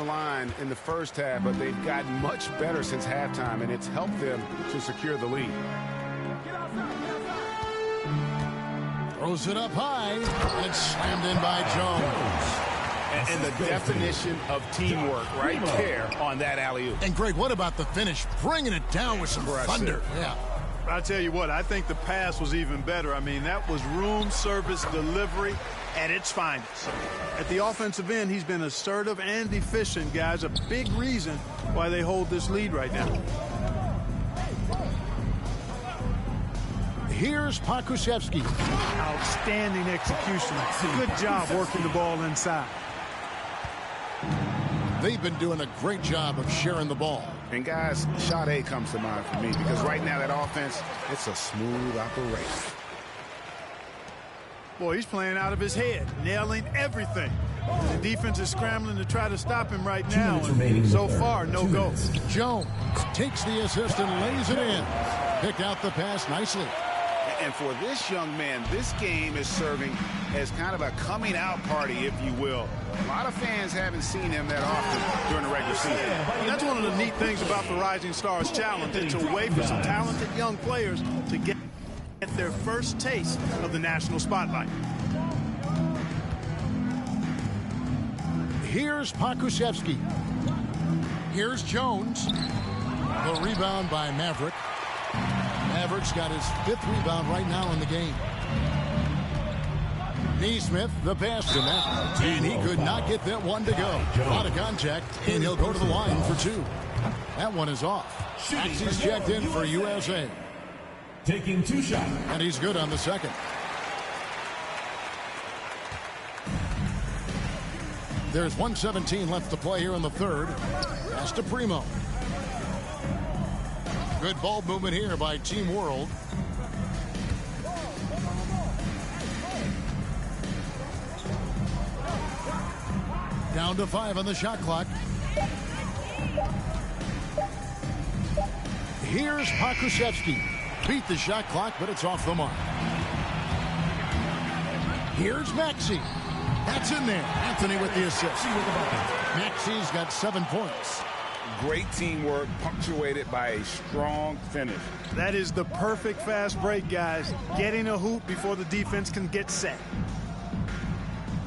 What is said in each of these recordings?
line in the first half, but they've gotten much better since halftime, and it's helped them to secure the lead. Throws it up high and slammed in by Jones. And the definition of teamwork right there on that alley-oop. And Greg, what about the finish? Bringing it down with some thunder. Yeah. I tell you what, I think the pass was even better. I mean, that was room service delivery at its finest. At the offensive end, he's been assertive and efficient, guys. A big reason why they hold this lead right now. Here's Pakusevsky. Outstanding execution. Good job working the ball inside. They've been doing a great job of sharing the ball. And guys, shot A comes to mind for me because right now that offense, it's a smooth operation. Boy, he's playing out of his head, nailing everything. The defense is scrambling to try to stop him right now. And so far, no go. Jones takes the assist and lays it in. Picked out the pass nicely. And for this young man, this game is serving as kind of a coming out party, if you will. A lot of fans haven't seen him that often during the regular season. And that's one of the neat things about the Rising Stars Challenge. It's a way for some talented young players to get their first taste of the national spotlight. Here's Pakusevsky. Here's Jones. The rebound by Maverick. Maverick's got his 5th rebound right now in the game. Neesmith, the pass to Matt. And he could not get that one to go. Out of contact, and he'll go to the line for 2. That one is off. Maxey's checked in for USA. Taking 2 shots. And he's good on the second. There's 1:17 left to play here in the third. Pass to Primo. Good ball movement here by Team World. Down to 5 on the shot clock. Here's Pakusevsky. Beat the shot clock, but it's off the mark. Here's Maxey. That's in there. Anthony with the assist. Maxey's got 7 points. Great teamwork punctuated by a strong finish. That is the perfect fast break, guys. Getting a hoop before the defense can get set.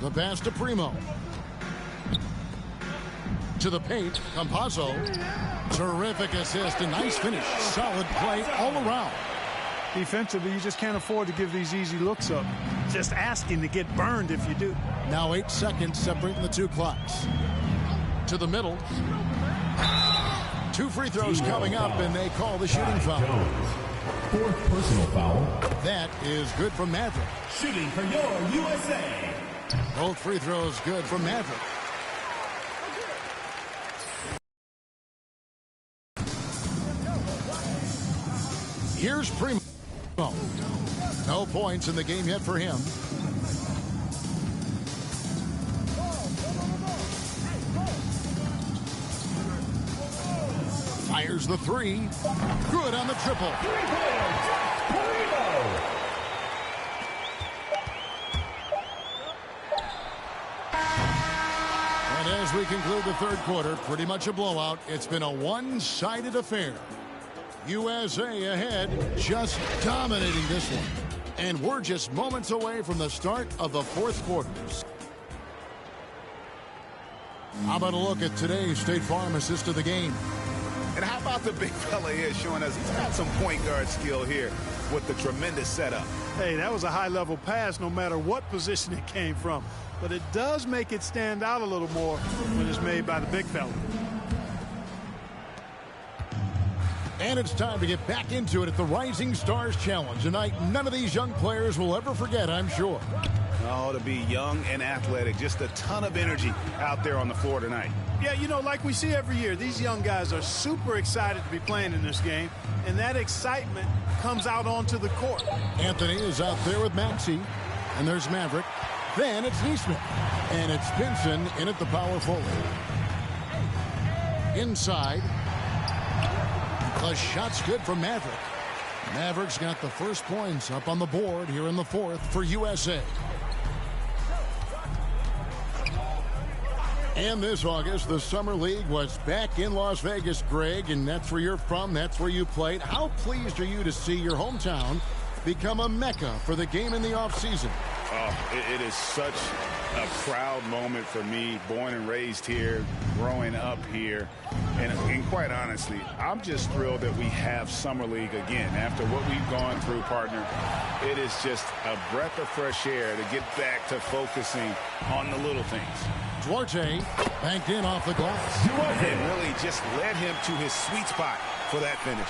The pass to Primo. To the paint, Campazzo. Terrific assist, a nice finish. Solid play all around. Defensively, you just can't afford to give these easy looks up. Just asking to get burned if you do. Now 8 seconds separating the 2 clocks. To the middle. 2 free throws coming up, and they call the shooting foul. 4th personal foul. That is good from Maverick. Shooting for your USA. Both free throws good from Maverick. Here's Primo. No points in the game yet for him. Fires the 3. Good on the triple. 3 points. Primo. And as we conclude the third quarter, pretty much a blowout. It's been a one-sided affair. USA ahead, just dominating this one. And we're just moments away from the start of the fourth quarter. How about a look at today's State Farm assist of the game? And how about the big fella here showing us he's got some point guard skill here with the tremendous setup. Hey, that was a high-level pass no matter what position it came from. But it does make it stand out a little more when it's made by the big fella. And it's time to get back into it at the Rising Stars Challenge. A night none of these young players will ever forget, I'm sure. Oh, to be young and athletic. Just a ton of energy out there on the floor tonight. Yeah, you know, like we see every year, these young guys are super excited to be playing in this game. And that excitement comes out onto the court. Anthony is out there with Maxey. And there's Maverick. Then it's Neesmith. And it's Pinson in at the power forward. Inside. The shot's good from Maverick. Maverick's got the first points up on the board here in the fourth for USA. And this August, the Summer League was back in Las Vegas, Greg, and that's where you're from. That's where you played. How pleased are you to see your hometown become a mecca for the game in the offseason? Oh, it is such a proud moment for me, born and raised here, growing up here. And quite honestly, I'm just thrilled that we have Summer League again. After what we've gone through, partner, it is just a breath of fresh air to get back to focusing on the little things. Duarte banked in off the glass. And really just led him to his sweet spot for that finish.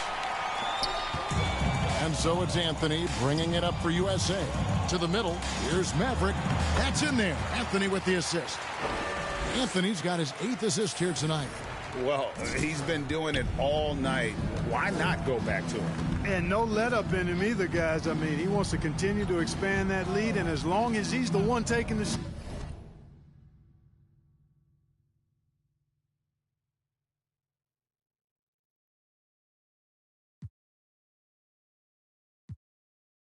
And so it's Anthony bringing it up for USA. To the middle, here's Maverick. That's in there. Anthony with the assist. Anthony's got his 8th assist here tonight. Well, he's been doing it all night. Why not go back to him? And no let up in him either, guys. I mean, he wants to continue to expand that lead, and as long as he's the one taking the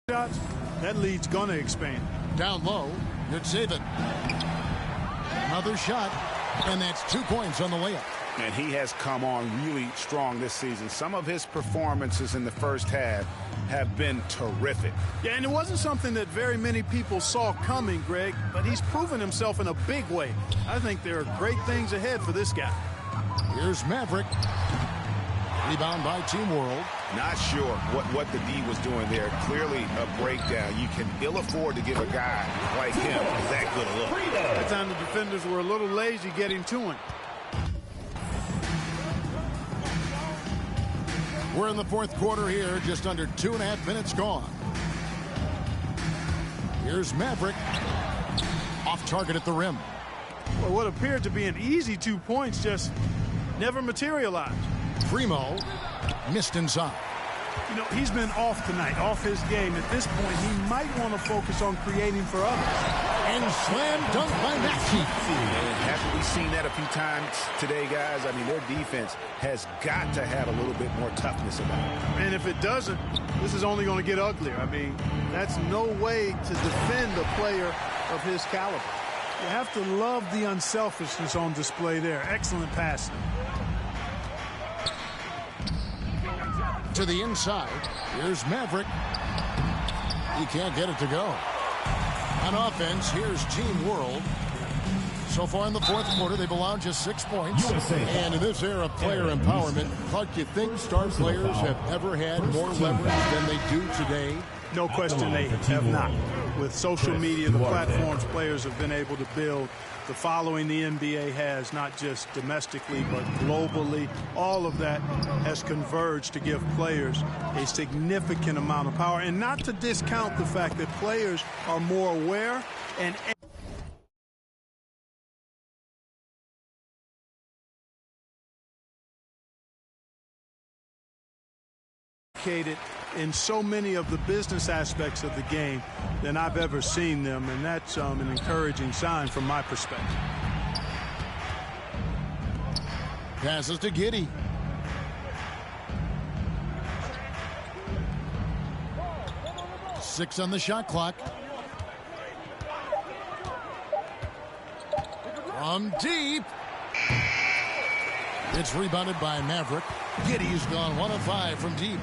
shots, that lead's going to expand. Down low, good save it. Another shot, and that's 2 points on the layup. And he has come on really strong this season. Some of his performances in the first half have been terrific. Yeah, and it wasn't something that very many people saw coming, Greg, but he's proven himself in a big way. I think there are great things ahead for this guy. Here's Maverick. Rebound by Team World. Not sure what the D was doing there. Clearly a breakdown. You can ill afford to give a guy like him that good a look. That time the defenders were a little lazy getting to him. We're in the 4th quarter here, just under 2.5 minutes gone. Here's Maverick. Off target at the rim. Well, what appeared to be an easy 2 points just never materialized. Primo missed inside. You know, he's been off tonight, off his game. At this point, he might want to focus on creating for others. And slam dunk by Maxey. And haven't we seen that a few times today, guys? I mean, their defense has got to have a little bit more toughness about it. And if it doesn't, this is only going to get uglier. I mean, that's no way to defend a player of his caliber. You have to love the unselfishness on display there. Excellent passing. To the inside. Here's Maverick. He can't get it to go. On offense, here's Team World. So far in the 4th quarter, they've allowed just 6 points. And in this era of player empowerment, Clark, you think star players have ever had more leverage than they do today? No question they have not. With social media, the platforms players have been able to build, the following the NBA has, not just domestically but globally, all of that has converged to give players a significant amount of power. And not to discount the fact that players are more aware and in so many of the business aspects of the game than I've ever seen them, and that's an encouraging sign from my perspective. Passes to Giddey. Six on the shot clock. From deep. It's rebounded by Maverick. Giddey's gone 1 of 5 from deep.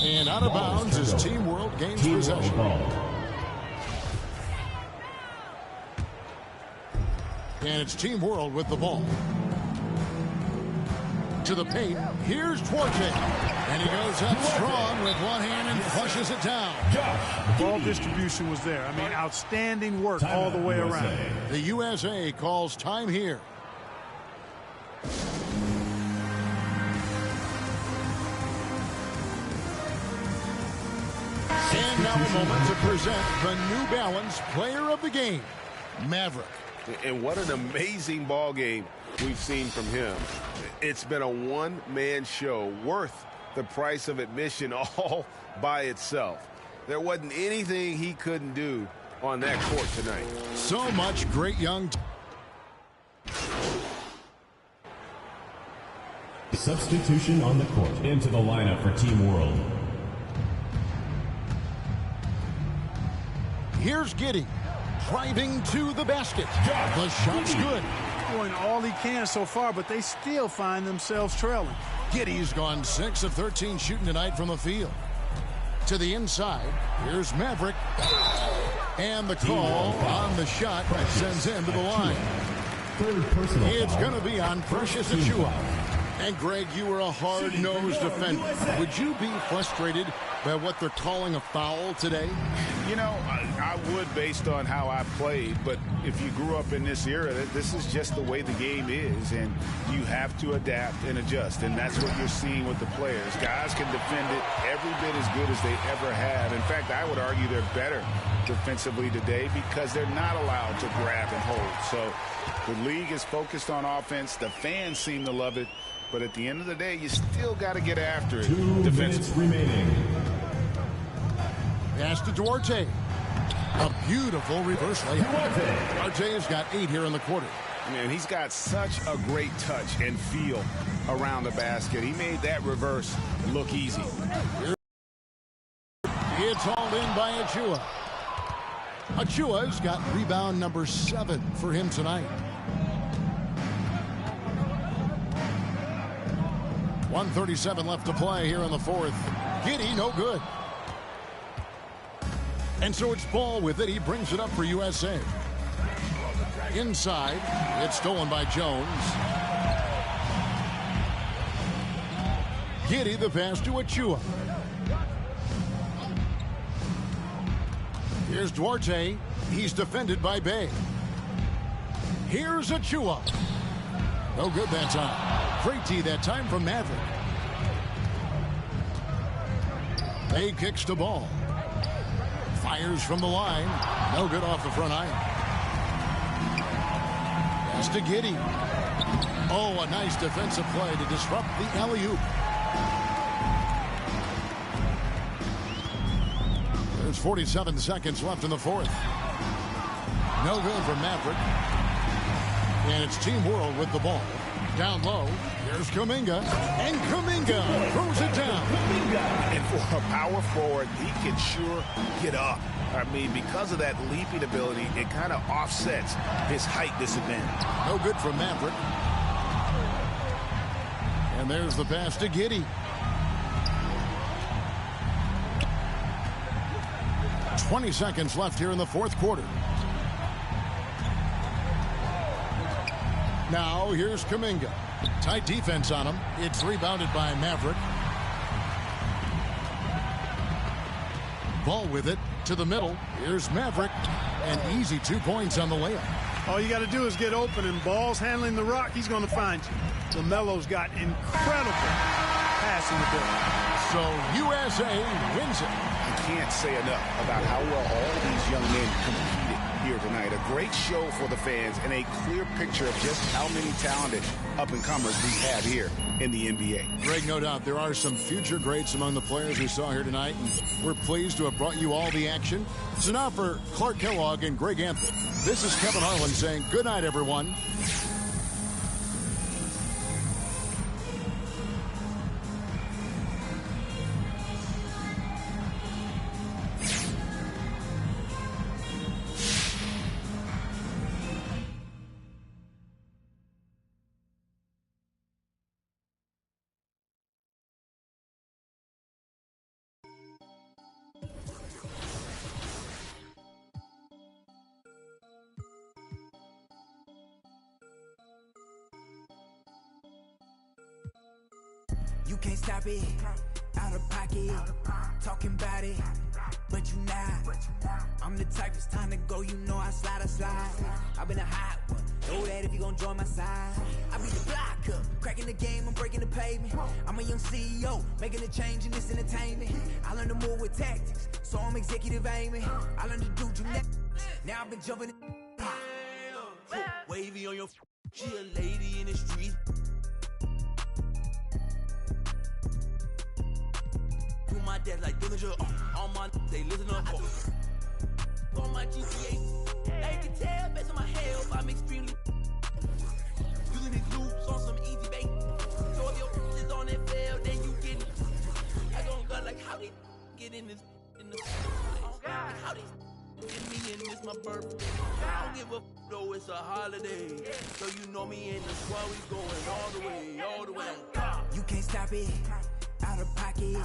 And out of bounds as Team World gains possession. And it's Team World with the ball. To the paint. Here's Duarte. And he goes up strong with one hand and flushes it down. Ball distribution was there. I mean, outstanding work all the way around. The USA calls time here. And now a moment to present the New Balance Player of the Game, Maverick. And what an amazing ball game we've seen from him. It's been a one-man show worth the price of admission all by itself. There wasn't anything he couldn't do on that court tonight. So much great young. Substitution on the court. Into the lineup for Team World. Here's Giddey. driving to the basket. The shot's good. Doing all he can so far, but they still find themselves trailing. Giddey's gone 6 of 13 shooting tonight from the field. To the inside, here's Maverick. And the call on the shot sends him to the line. It's going to be on Precious Achiuwa. And, Greg, you were a hard-nosed defender. Would you be frustrated by what they're calling a foul today? You know, I would based on how I played, but if you grew up in this era, this is just the way the game is, and you have to adapt and adjust, and that's what you're seeing with the players. Guys can defend it every bit as good as they ever have. In fact, I would argue they're better defensively today because they're not allowed to grab and hold. So the league is focused on offense. The fans seem to love it. But at the end of the day, you still got to get after it. 2 minutes remaining. Pass to Duarte. A beautiful reverse layup. Duarte has got 8 here in the quarter. Man, he's got such a great touch and feel around the basket. He made that reverse look easy. It's all in by Achiuwa. Achiuwa's got rebound number 7 for him tonight. 1:37 left to play here in the fourth. Giddey, no good. And so it's Ball with it. He brings it up for USA. Inside, it's stolen by Jones. Giddey, the pass to Achiuwa. Here's Duarte. He's defended by Bay. Here's Achiuwa. No good that time. Great tee that time from Maverick. Bay kicks to Ball. Fires from the line. No good off the front iron. Pass to Giddey. Oh, a nice defensive play to disrupt the alley-oop. There's 47 seconds left in the fourth. No good for Maverick. And it's Team World with the ball. Down low, here's Kuminga, and Kuminga throws it down. And for a power forward, he can sure get up. I mean, because of that leaping ability, it kind of offsets his height disadvantage. No good from Maverick. And there's the pass to Giddey. 20 seconds left here in the fourth quarter. Now here's Kuminga. Tight defense on him. It's rebounded by Maverick. Ball with it to the middle. Here's Maverick. An easy 2 points on the layup. All you got to do is get open, and Ball's handling the rock. He's going to find you. LaMelo's got incredible passing ability. So USA wins it. I can't say enough about how well all these young men competed here tonight. A great show for the fans and a clear picture of just how many talented up-and-comers we have here in the NBA. Greg, no doubt there are some future greats among the players we saw here tonight, and we're pleased to have brought you all the action. So now for Clark Kellogg and Greg Anthony, this is Kevin Harlan saying good night, everyone. You can't stop it, out of pocket, talking about it, but you not. I'm the type, it's time to go, you know I slide. I've been a hot one, know that if you gon' join my side. I be the blocker, cracking the game, I'm breaking the pavement. I'm a young CEO, making a change in this entertainment. I learned to move with tactics, so I'm executive aiming. I learned to do gymnastics, now I've been jumping in. Wavy on your she a lady in the street. Put my dad like Dillinger, all my they listen up. On my GTA, they can tell based on my health, I'm extremely using these loops on some easy bait. So if your is on that field, then you get it. I gon' go like how they get in this like, how they And it's my birthday. I don't give a though it's a holiday. So you know me in the squad, we going all the way. You can't stop it, out of pocket,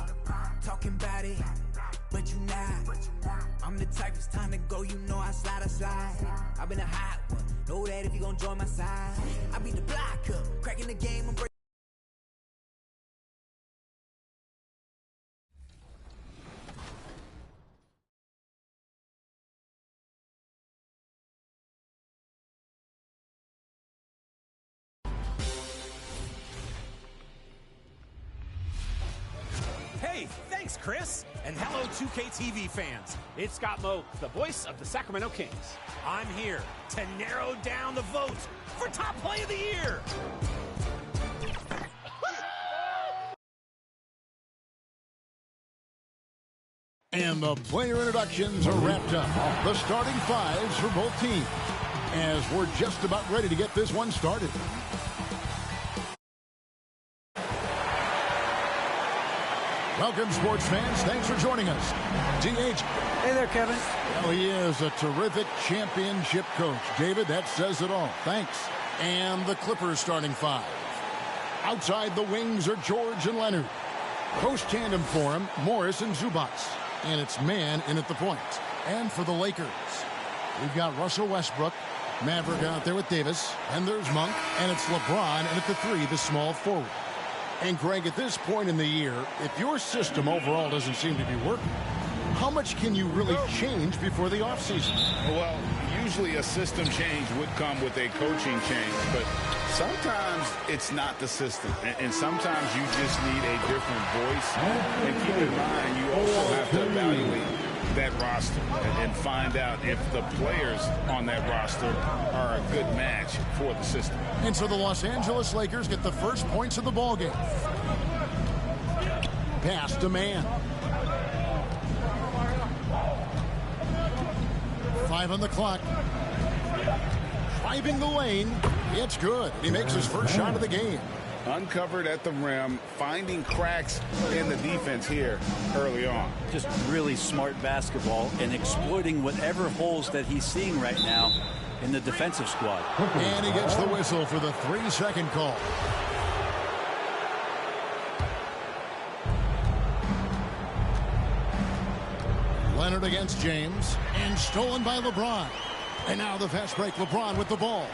talking about it, but you not. I'm the type, it's time to go, you know I slide. I've been a hot one, know that if you gon' join my side. I beat the block up, cracking the game, I'm breaking. Hey, thanks, Chris. And hello, 2K TV fans. It's Scott Moe, the voice of the Sacramento Kings. I'm here to narrow down the votes for Top Play of the Year. And the player introductions are wrapped up. The starting fives for both teams, as we're just about ready to get this one started. Welcome, sports fans. Thanks for joining us. DH. Hey there, Kevin. Well, he is a terrific championship coach. David, that says it all. Thanks. And the Clippers starting five. Outside the wings are George and Leonard. Post tandem for him, Morris and Zubats. And it's man in at the point. And for the Lakers, we've got Russell Westbrook, Maverick out there with Davis. And there's Monk. And it's LeBron. And at the three, the small forward. And, Greg, at this point in the year, if your system overall doesn't seem to be working, how much can you really change before the offseason? Well, usually a system change would come with a coaching change, but sometimes it's not the system, and sometimes you just need a different voice. And keep in mind, you also have to evaluate that roster and find out if the players on that roster are a good match for the system. And so the Los Angeles Lakers get the first points of the ballgame. Pass to man. 5 on the clock. Driving the lane. It's good. He makes his first shot of the game. Uncovered at the rim, finding cracks in the defense here early on. Just really smart basketball and exploiting whatever holes that he's seeing right now in the defensive squad. And he gets the whistle for the 3-second call. Leonard against James, and stolen by LeBron. And now the fast break, LeBron with the ball.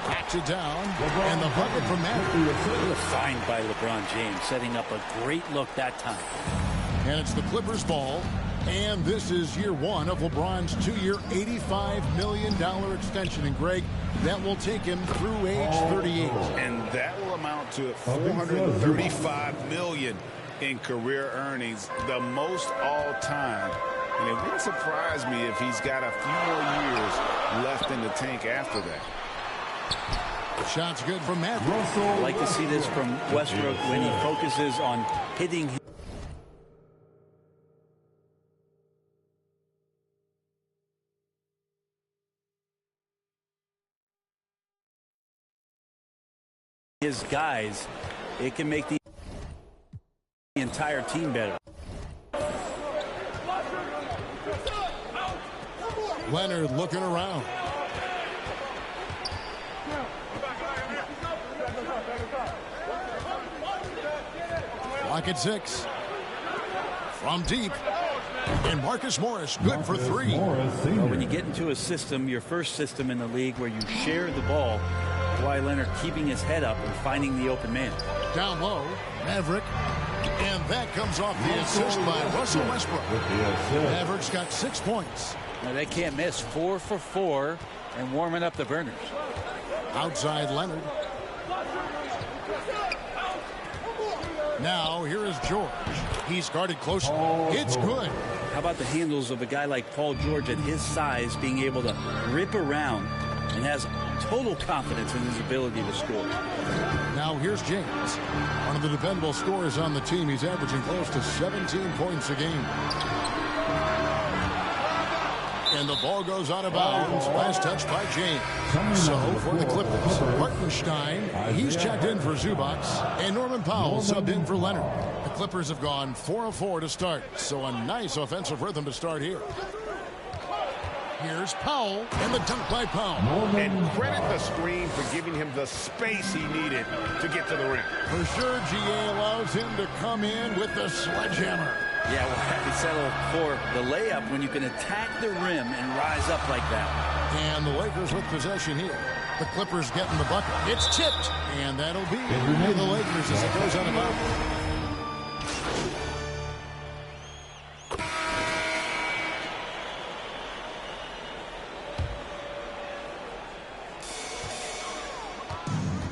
Backs it down, and the bucket from Maverick. Find by LeBron James, setting up a great look that time. And it's the Clippers' ball. And this is year one of LeBron's 2-year, $85 million extension. And, Greg, that will take him through age 38. And that will amount to $435 million in career earnings, the most all time. And it wouldn't surprise me if he's got a few more years left in the tank after that. Shot's good from Maverick. I like to see this from Westbrook when he focuses on hitting his guys. It can make the entire team better. Leonard looking around. Lock at 6. From deep. And Marcus Morris, good for 3. Well, when you get into a system, your first system in the league where you share the ball, Kawhi Leonard keeping his head up and finding the open man. Down low, Maverick. And that comes off the assist by Russell Westbrook. Maverick's got 6 points. Now they can't miss. 4 for 4 and warming up the burners. Outside Leonard. Now here is George. He's guarded close. It's good. How about the handles of a guy like Paul George at his size being able to rip around and has total confidence in his ability to score. Now here's James. One of the dependable scorers on the team. He's averaging close to 17 points a game. And the ball goes out of bounds. Last touch by James. So for the Clippers, Hartenstein, he's checked in for Zubac. And Norman Powell subbed in for Leonard. The Clippers have gone 4 of 4 to start. So a nice offensive rhythm to start here. Here's Powell, and the dunk by Powell. And credit the screen for giving him the space he needed to get to the rim. For sure, GA allows him to come in with the sledgehammer. Yeah, we'll have to settle for the layup when you can attack the rim and rise up like that. And the Lakers with possession here. The Clippers getting the bucket. It's tipped, and that'll be the Lakers as it goes out of bounds.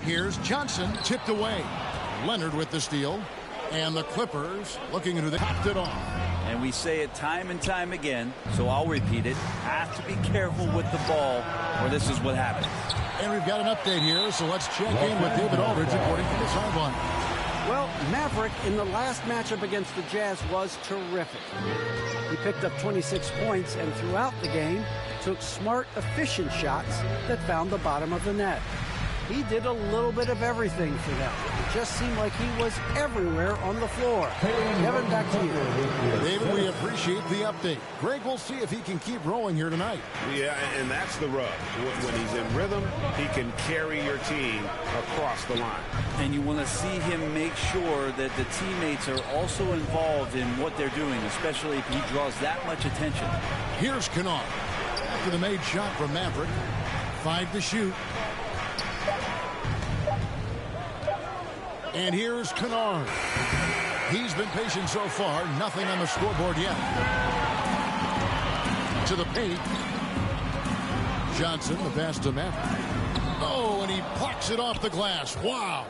Here's Johnson, tipped away. Leonard with the steal. And the Clippers looking into the topped it off. And we say it time and time again, so I'll repeat it. Have to be careful with the ball, or this is what happens. And we've got an update here, so let's check in with David Aldridge reporting from the sideline. Well, Maverick in the last matchup against the Jazz was terrific. He picked up 26 points and throughout the game took smart, efficient shots that found the bottom of the net. He did a little bit of everything for them. It just seemed like he was everywhere on the floor. Kevin, back to you. David, we appreciate the update. Greg, we'll see if he can keep rolling here tonight. Yeah, and that's the rub. When he's in rhythm, he can carry your team across the line. And you want to see him make sure that the teammates are also involved in what they're doing, especially if he draws that much attention. Here's Kennard. After the made shot from Maverick. 5 to shoot. And here's Kennard. He's been patient so far. Nothing on the scoreboard yet. To the paint. Johnson, the pass to Maverick. Oh, and he plucks it off the glass. Wow.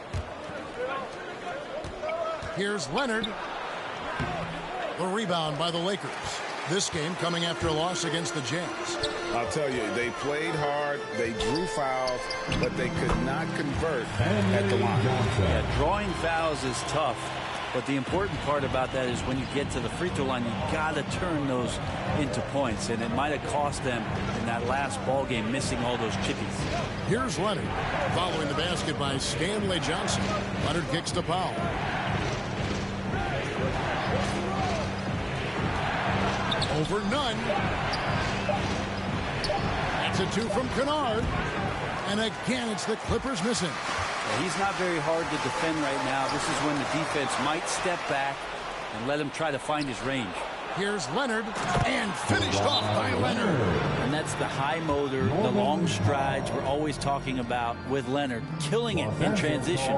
Here's Leonard. The rebound by the Lakers. This game coming after a loss against the Jazz. I'll tell you, they played hard, they drew fouls, but they could not convert at the line. Yeah, drawing fouls is tough, but the important part about that is when you get to the free throw line, you got to turn those into points, and it might have cost them in that last ball game missing all those chippies. Here's Leonard, following the basket by Stanley Johnson. Leonard kicks to Powell. Over none. That's a 2 from Kennard. And again, it's the Clippers missing. Yeah, he's not very hard to defend right now. This is when the defense might step back and let him try to find his range. Here's Leonard, and finished off by Leonard. And that's the high motor, the long strides we're always talking about with Leonard, killing it in transition.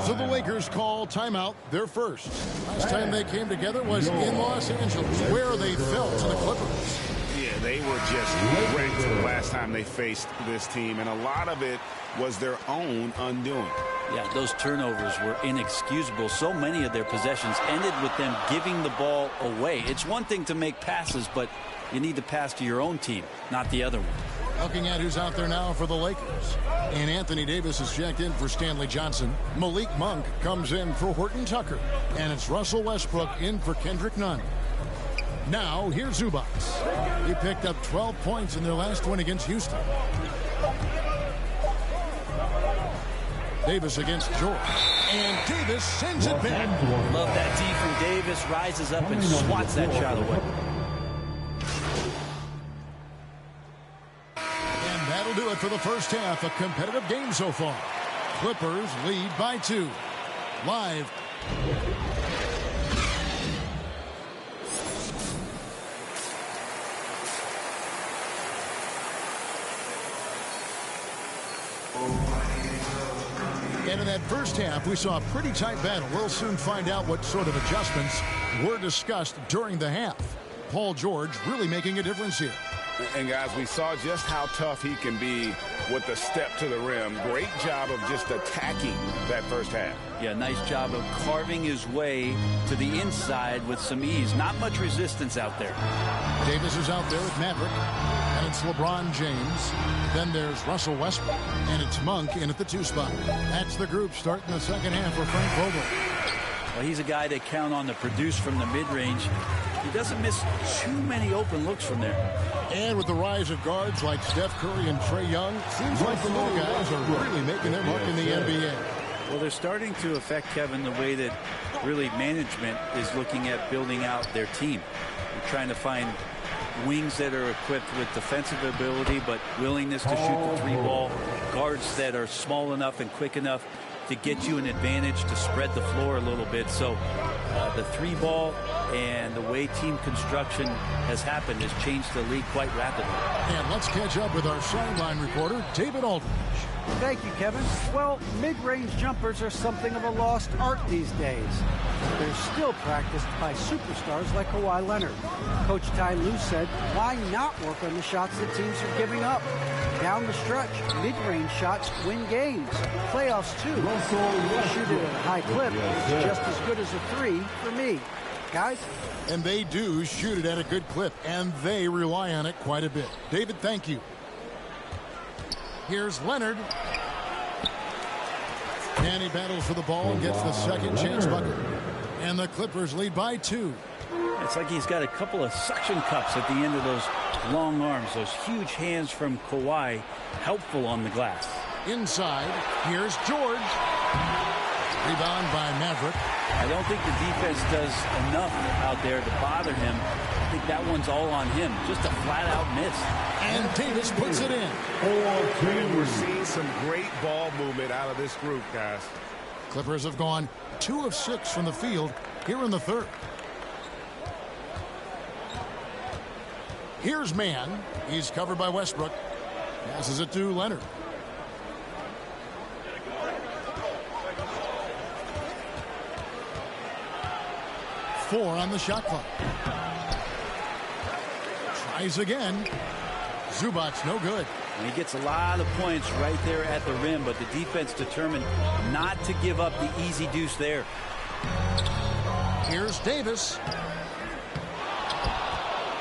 So the Lakers call timeout, their first. Last time they came together was in Los Angeles, where they fell to the Clippers. Yeah, they were just wrecked the last time they faced this team, and a lot of it was their own undoing. Yeah, those turnovers were inexcusable. So many of their possessions ended with them giving the ball away. It's one thing to make passes, but you need to pass to your own team, not the other one. Looking at who's out there now for the Lakers. And Anthony Davis is checked in for Stanley Johnson. Malik Monk comes in for Horton Tucker. And it's Russell Westbrook in for Kendrick Nunn. Now, here's Zubac. He picked up 12 points in their last win against Houston. Davis against George. And Davis sends it back. Love that D from Davis. Rises up and swats that shot away. And that'll do it for the first half. A competitive game so far. Clippers lead by 2. Live. And in that first half, we saw a pretty tight battle. We'll soon find out what sort of adjustments were discussed during the half. Paul George really making a difference here. And, guys, we saw just how tough he can be with the step to the rim. Great job of just attacking that first half. Yeah, nice job of carving his way to the inside with some ease. Not much resistance out there. Davis is out there with Maverick. And it's LeBron James. Then there's Russell Westbrook. And it's Monk in at the 2 spot. That's the group starting the second half for Frank Vogel. Well, he's a guy they count on to produce from the mid-range. He doesn't miss too many open looks from there. And with the rise of guards like Steph Curry and Trae Young, seems like the little guys are really making their mark in the NBA. Well, they're starting to affect, Kevin, the way that really management is looking at building out their team. They're trying to find wings that are equipped with defensive ability but willingness to shoot the three ball, guards that are small enough and quick enough to get you an advantage to spread the floor a little bit. So the three ball and the way team construction has happened has changed the league quite rapidly. And let's catch up with our sideline reporter, David Aldridge. Thank you, Kevin. Well, mid-range jumpers are something of a lost art these days. They're still practiced by superstars like Kawhi Leonard. Coach Ty Lue said, why not work on the shots that teams are giving up? Down the stretch, mid-range shots win games. Playoffs, too. Shoot it at a high clip. It's just as good as a three for me. Guys? And they do shoot it at a good clip, and they rely on it quite a bit. David, thank you. Here's Leonard. And he battles for the ball and gets the second chance bucket. And the Clippers lead by 2. It's like he's got a couple of suction cups at the end of those long arms. Those huge hands from Kawhi, helpful on the glass. Inside, here's George. Rebound by Maverick. I don't think the defense does enough out there to bother him. I think that one's all on him. Just a flat-out miss. And Davis puts it in. And we're seeing some great ball movement out of this group, guys. Clippers have gone 2 of 6 from the field here in the third. Here's Mann. He's covered by Westbrook. Passes it to Leonard. Four on the shot clock. Tries again. Zubac's no good. And he gets a lot of points right there at the rim, but the defense determined not to give up the easy deuce there. Here's Davis.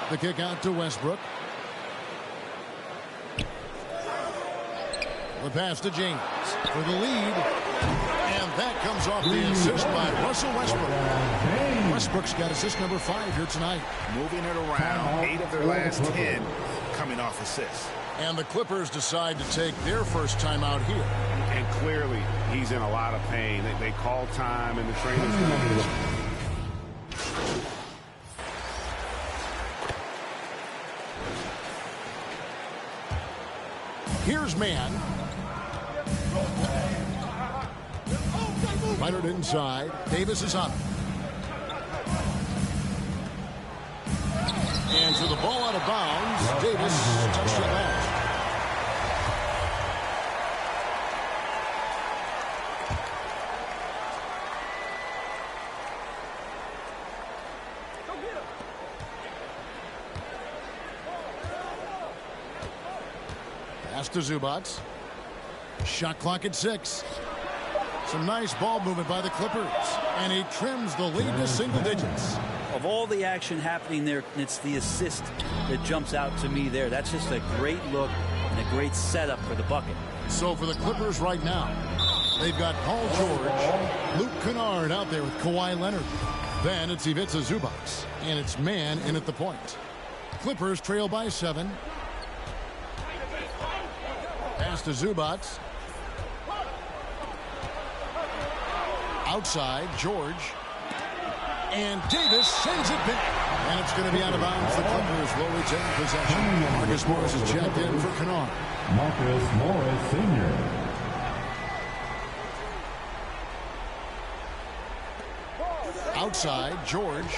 The kick out to Westbrook. The pass to James for the lead. And that comes off the assist by Russell Westbrook. Westbrook's got assist number 5 here tonight. Moving it around, 8 of their last 10 coming off assists. And the Clippers decide to take their first time out here. And clearly, he's in a lot of pain. They call time in the training room. Here's Mann. Leonard inside. Davis is on. And so the ball out of bounds. Davis touched it last. Pass to Zubac. Shot clock at 6. Some nice ball movement by the Clippers. And he trims the lead to single digits. Of all the action happening there, it's the assist that jumps out to me there. That's just a great look and a great setup for the bucket. So for the Clippers right now, they've got Paul George, Luke Kennard out there with Kawhi Leonard. Then it's Ivica Zubac. And it's Mann in at the point. Clippers trail by 7. Pass to Zubac. Outside, George. And Davis sends it back. And it's going to be out of bounds. The Clippers will retain possession. Marcus Morris is checked in for Kennard. Marcus Morris, Sr. Outside, George.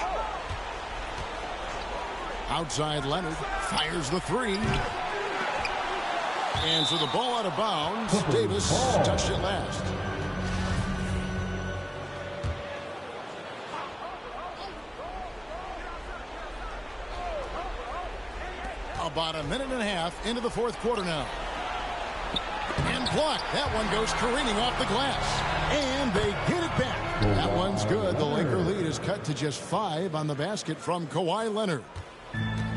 Outside, Leonard. Fires the 3. And so the ball out of bounds. Davis touched it last. About a minute and a half into the fourth quarter now. And blocked. That one goes careening off the glass. And they get it back. That one's good. The Laker lead is cut to just 5 on the basket from Kawhi Leonard.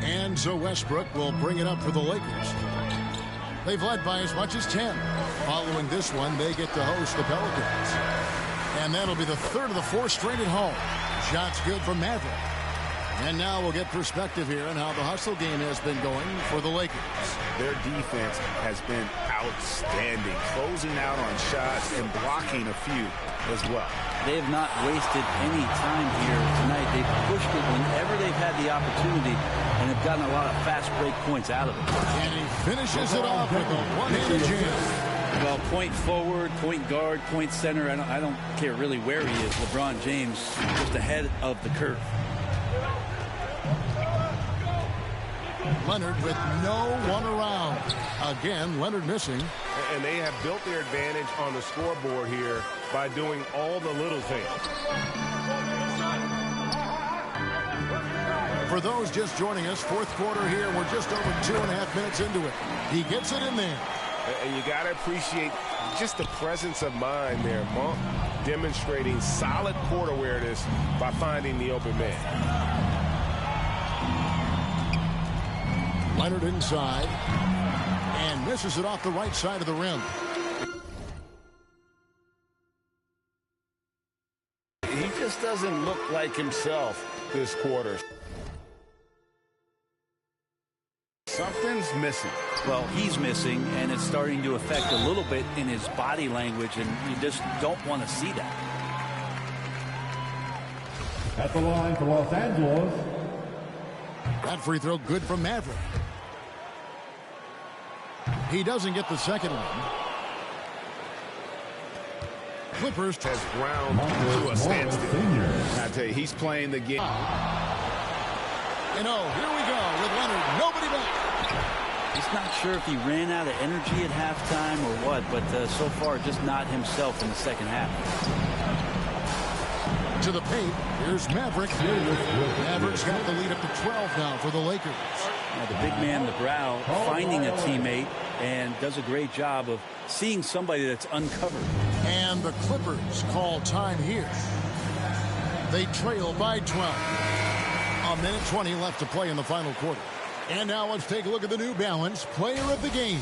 And so Westbrook will bring it up for the Lakers. They've led by as much as 10. Following this one, they get to host the Pelicans. And that'll be the third of the 4 straight at home. Shots good from Maverick. And now we'll get perspective here on how the hustle game has been going for the Lakers. Their defense has been outstanding, closing out on shots and blocking a few as well. They have not wasted any time here tonight. They've pushed it whenever they've had the opportunity and have gotten a lot of fast break points out of it. And he finishes it off with a one-handed jam. Well, point forward, point guard, point center. I don't care really where he is. LeBron James just ahead of the curve. Leonard with no one around. Again, Leonard missing. And they have built their advantage on the scoreboard here by doing all the little things. For those just joining us, fourth quarter here. We're just over 2.5 minutes into it. He gets it in there. And you got to appreciate just the presence of mind there. Monk demonstrating solid court awareness by finding the open man. Leonard inside and misses it off the right side of the rim. He just doesn't look like himself this quarter. Something's missing. Well, he's missing, and it's starting to affect a little bit in his body language, and you just don't want to see that. At the line for Los Angeles. That free throw good from Maverick. He doesn't get the second one. Clippers has ground to a standstill. I tell you, he's playing the game. And oh, here we go with Leonard. Nobody back. He's not sure if he ran out of energy at halftime or what, but so far just not himself in the second half. To the paint, here's Maverick. Maverick's got the lead up to 12 now for the Lakers. Now the big man, the Brow, finding a teammate and does a great job of seeing somebody that's uncovered. And the Clippers call time here. They trail by 12. A minute 20 left to play in the final quarter. And now let's take a look at the New Balance player of the game,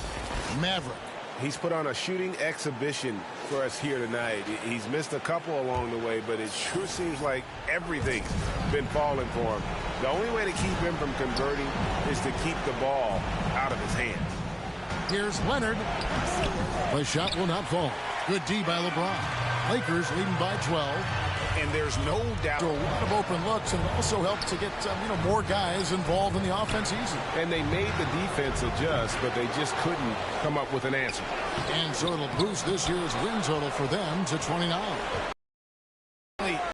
Maverick. He's put on a shooting exhibition for us here tonight. He's missed a couple along the way, but it sure seems like everything's been falling for him. The only way to keep him from converting is to keep the ball out of his hands. Here's Leonard. The shot will not fall. Good D by LeBron. Lakers leading by 12. And there's no doubt. A lot of open looks, and also helped to get more guys involved in the offense easy. And they made the defense adjust, but they just couldn't come up with an answer. And so it'll boost this year's win total for them to 29.